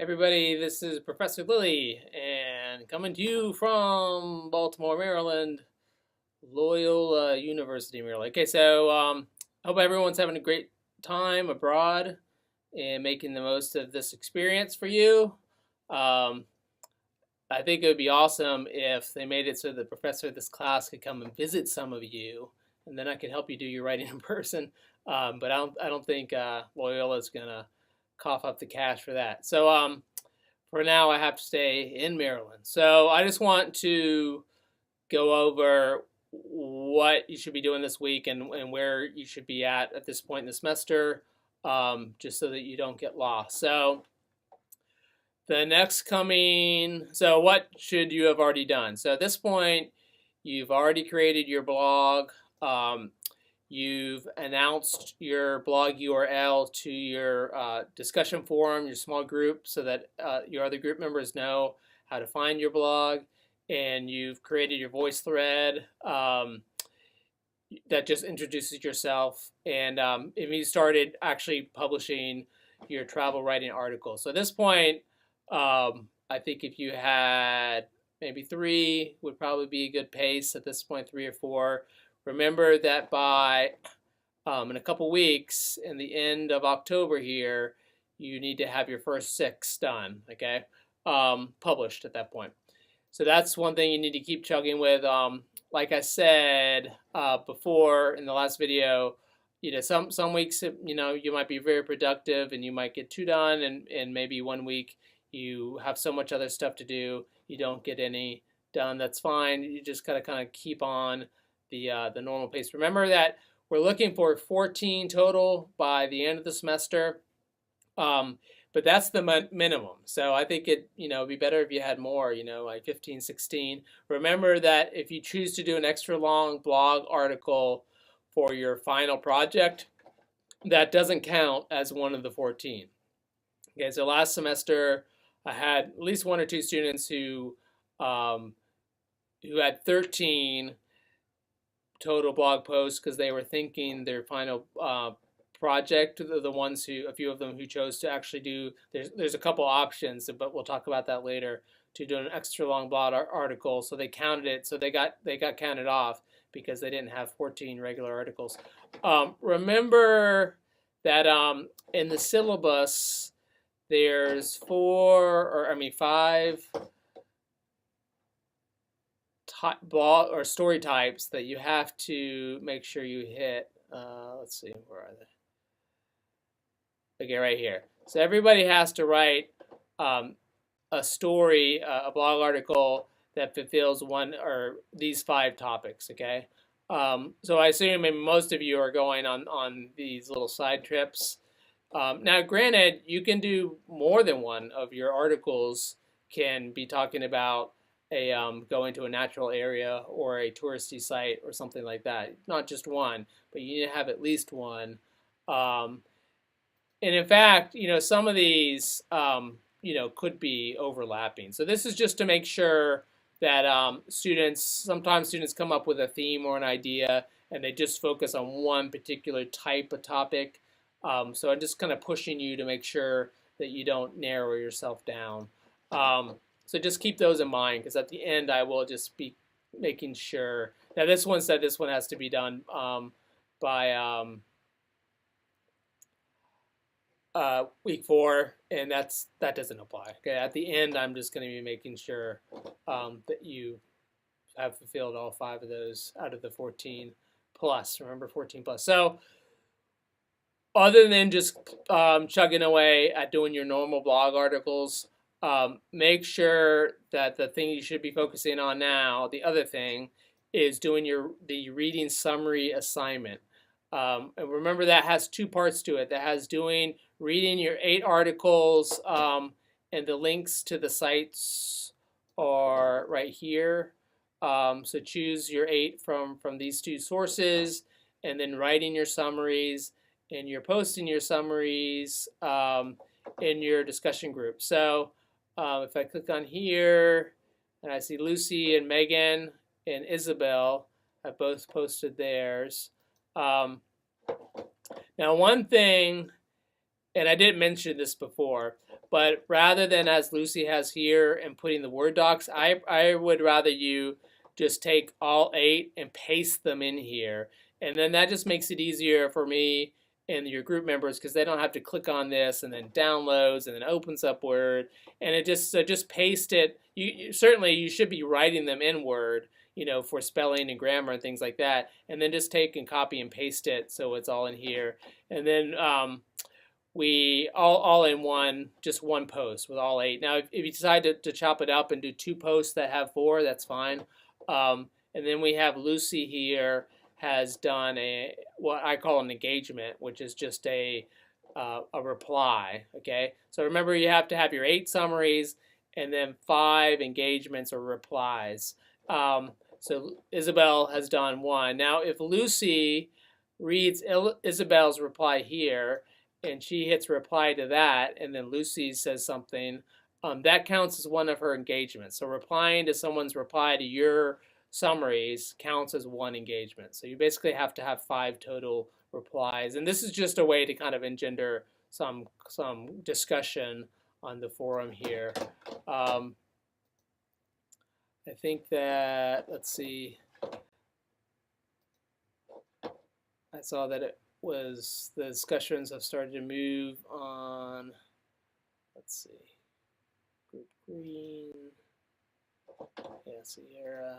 Everybody, this is Professor Lilly, and coming to you from Baltimore, Maryland, Loyola University, Maryland. Okay, so I hope everyone's having a great time abroad and making the most of this experience for you. Um, I think it would be awesome if they made it so the professor of this class could come and visit some of you, and then I could help you do your writing in person. But I don't think Loyola is gonna cough up the cash for that. So for now, I have to stay in Maryland. So I just want to go over what you should be doing this week and where you should be at this point in the semester, just so that you don't get lost. So so what should you have already done? So at this point, you've already created your blog. You've announced your blog URL to your discussion forum, your small group, so that your other group members know how to find your blog. And you've created your voice thread that just introduces yourself. And you started actually publishing your travel writing article. So at this point, I think if you had maybe 3 would probably be a good pace at this point, 3 or 4. Remember that by in a couple weeks, in the end of October here, you need to have your first 6 done, okay? Published at that point. So that's one thing you need to keep chugging with. Like I said before in the last video, some weeks, you might be very productive and you might get 2 done, and maybe 1 week you have so much other stuff to do, you don't get any done. That's fine. You just gotta kind of keep on the normal pace. Remember that we're looking for 14 total by the end of the semester, but that's the minimum. So I think it'd be better if you had more, like 15, 16. Remember that if you choose to do an extra long blog article for your final project, that doesn't count as one of the 14. Okay, so last semester I had at least 1 or 2 students who had 13 total blog posts because they were thinking their final project. A few of them who chose to actually do. There's a couple options, but we'll talk about that later. To do an extra long blog article, so they counted it. So they got counted off because they didn't have 14 regular articles. Remember that in the syllabus there's 5 blog or story types that you have to make sure you hit. Let's see, where are they? Okay, right here. So everybody has to write a story, a blog article that fulfills one or these 5 topics. Okay, so I assume maybe most of you are going on these little side trips. Now, granted, you can do more than one of your articles. Can be talking about going to a natural area or a touristy site or something like that. Not just one, but you need to have at least one. And in fact, some of these, could be overlapping. So this is just to make sure that sometimes students come up with a theme or an idea and they just focus on one particular type of topic. So I'm just kind of pushing you to make sure that you don't narrow yourself down. So just keep those in mind, because at the end I will just be making sure. Now this one said this one has to be done by week 4, and that doesn't apply. Okay, at the end I'm just going to be making sure that you have fulfilled all 5 of those out of the 14 plus. Remember, 14 plus. So other than just chugging away at doing your normal blog articles, make sure that the thing you should be focusing on now, the other thing, is doing the reading summary assignment. And remember, that has 2 parts to it. That has reading your 8 articles, and the links to the sites are right here. So choose your 8 from these 2 sources, and then writing your summaries, and you're posting your summaries in your discussion group. So if I click on here and I see Lucy and Megan and Isabel have both posted theirs. Now, one thing, and I didn't mention this before, But rather than as Lucy has here and putting the Word docs, I would rather you just take all 8 and paste them in here. And then that just makes it easier for me and your group members because they don't have to click on this and then downloads and then opens up Word. And it just, so just paste it. Certainly you should be writing them in Word, you know, for spelling and grammar and things like that. And then just take and copy and paste it so it's all in here. And then we all in one, just one post with all 8. Now, if you decide to chop it up and do 2 posts that have 4, that's fine. And then we have Lucy here has done what I call an engagement, which is just a reply. Okay, so remember you have to have your 8 summaries and then 5 engagements or replies. So Isabel has done 1. Now, if Lucy reads Isabel's reply here, and she hits reply to that, and then Lucy says something, that counts as one of her engagements. So replying to someone's reply to your summaries counts as 1 engagement. So you basically have to have 5 total replies. And this is just a way to kind of engender some discussion on the forum here. I think that, let's see, I saw that it was the discussions have started to move on. Let's see, Group Green, yeah, Sierra.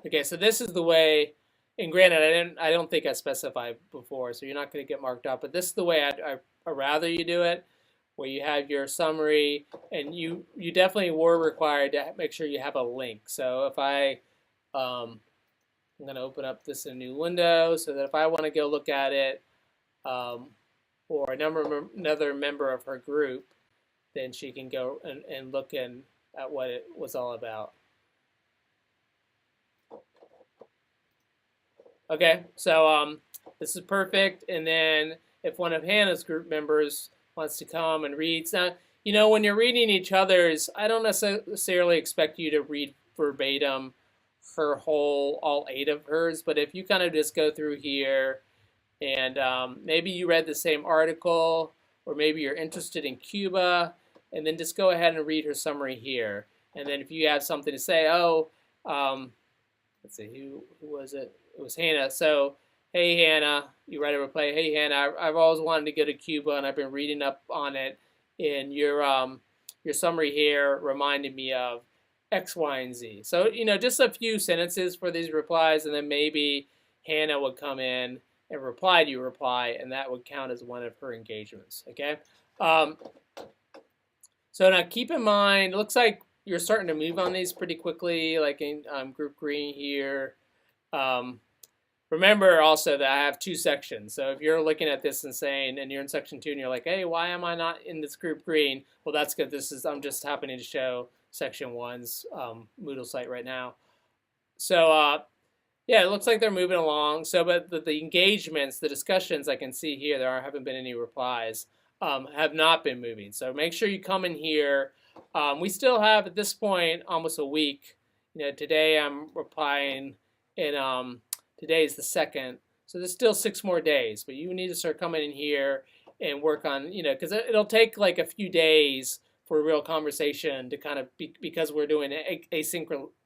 Okay, so this is the way, and granted, I don't think I specified before, so you're not going to get marked up, but this is the way I'd rather you do it, where you have your summary, and you definitely were required to make sure you have a link. So if I'm going to open up this in a new window so that if I want to go look at it, or another member of her group, then she can go and look at what it was all about. Okay, so this is perfect. And then if one of Hannah's group members wants to come and read, now, you know, when you're reading each other's, I don't necessarily expect you to read verbatim her whole, all 8 of hers, but if you kind of just go through here and maybe you read the same article, or maybe you're interested in Cuba, and then just go ahead and read her summary here. And then if you have something to say, let's see, who was it? It was Hannah. So, hey Hannah, you write a reply. Hey Hannah, I've always wanted to go to Cuba, and I've been reading up on it. And your summary here reminded me of X, Y, and Z. So, you know, just a few sentences for these replies, and then maybe Hannah would come in and reply to your reply, and that would count as one of her engagements. Okay. So now keep in mind, it looks like you're starting to move on these pretty quickly, like in Group Green here. Remember also that I have 2 sections. So if you're looking at this and saying, and you're in section 2 and you're like, hey, why am I not in this Group Green? Well, that's good. I'm just happening to show section 1's Moodle site right now. So yeah, it looks like they're moving along. So, but the engagements, the discussions I can see here, haven't been any replies, have not been moving. So make sure you come in here. We still have at this point almost a week. You know, today I'm replying, and today is the 2nd. So there's still 6 more days. But you need to start coming in here and work on, you know, because it'll take like a few days for a real conversation to kind of because we're doing it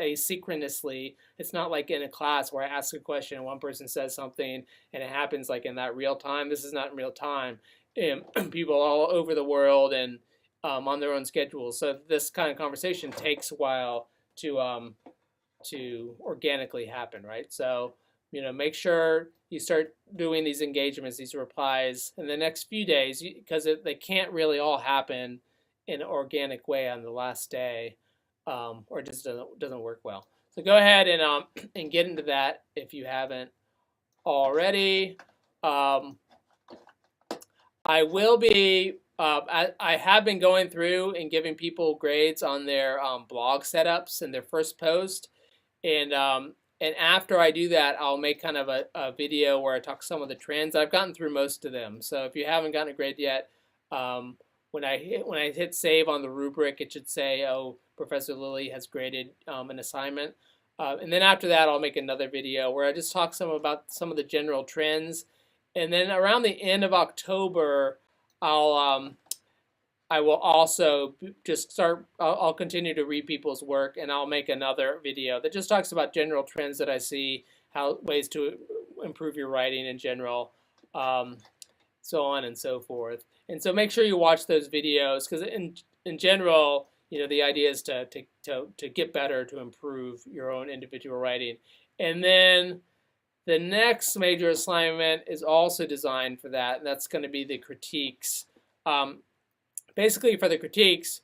asynchronously. It's not like in a class where I ask a question and one person says something and it happens like in that real time. This is not in real time. And people all over the world and on their own schedules. So this kind of conversation takes a while to organically happen, right? So, you know, make sure you start doing these engagements, these replies in the next few days, because they can't really all happen in an organic way on the last day, or it just doesn't work well. So go ahead and get into that if you haven't already. I will be. I have been going through and giving people grades on their blog setups and their first post, and after I do that, I'll make kind of a video where I talk some of the trends. I've gotten through most of them, so if you haven't gotten a grade yet, when I hit save on the rubric, it should say, oh, Professor Lilly has graded an assignment. And then after that, I'll make another video where I just talk about some of the general trends And then around the end of October, I'll I will also just start. I'll continue to read people's work, and I'll make another video that just talks about general trends that I see, how ways to improve your writing in general, um, so on and so forth. And so make sure you watch those videos because in general, you know, the idea is to get better, to improve your own individual writing. And then the next major assignment is also designed for that, and that's going to be the critiques. Um, Basically, for the critiques,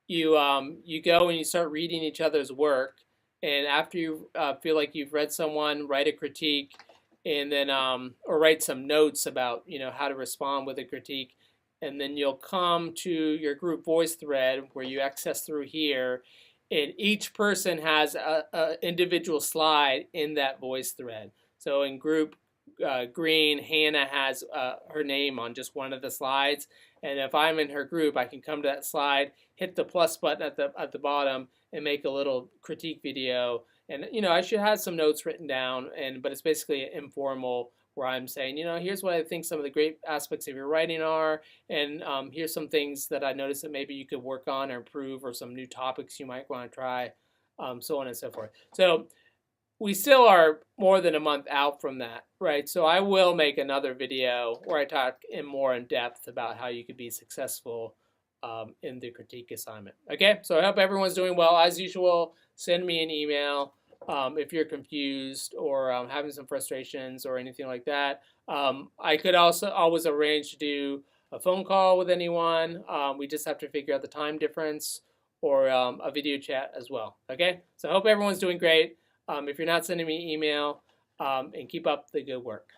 you go and you start reading each other's work, and after you feel like you've read someone, write a critique, and then or write some notes about how to respond with a critique, and then you'll come to your group voice thread where you access through here, and each person has a individual slide in that voice thread. So in group green, Hannah has her name on just one of the slides, and if I'm in her group, I can come to that slide, hit the plus button at the bottom, and make a little critique video. And I should have some notes written down, but it's basically informal where I'm saying, here's what I think some of the great aspects of your writing are, and here's some things that I noticed that maybe you could work on or improve, or some new topics you might want to try, so on and so forth. So we still are more than a month out from that, right? So I will make another video where I talk more in depth about how you could be successful in the critique assignment. Okay, so I hope everyone's doing well. As usual, send me an email if you're confused or having some frustrations or anything like that. I could also always arrange to do a phone call with anyone. We just have to figure out the time difference, or a video chat as well. Okay, so I hope everyone's doing great. If you're not sending me email, and keep up the good work.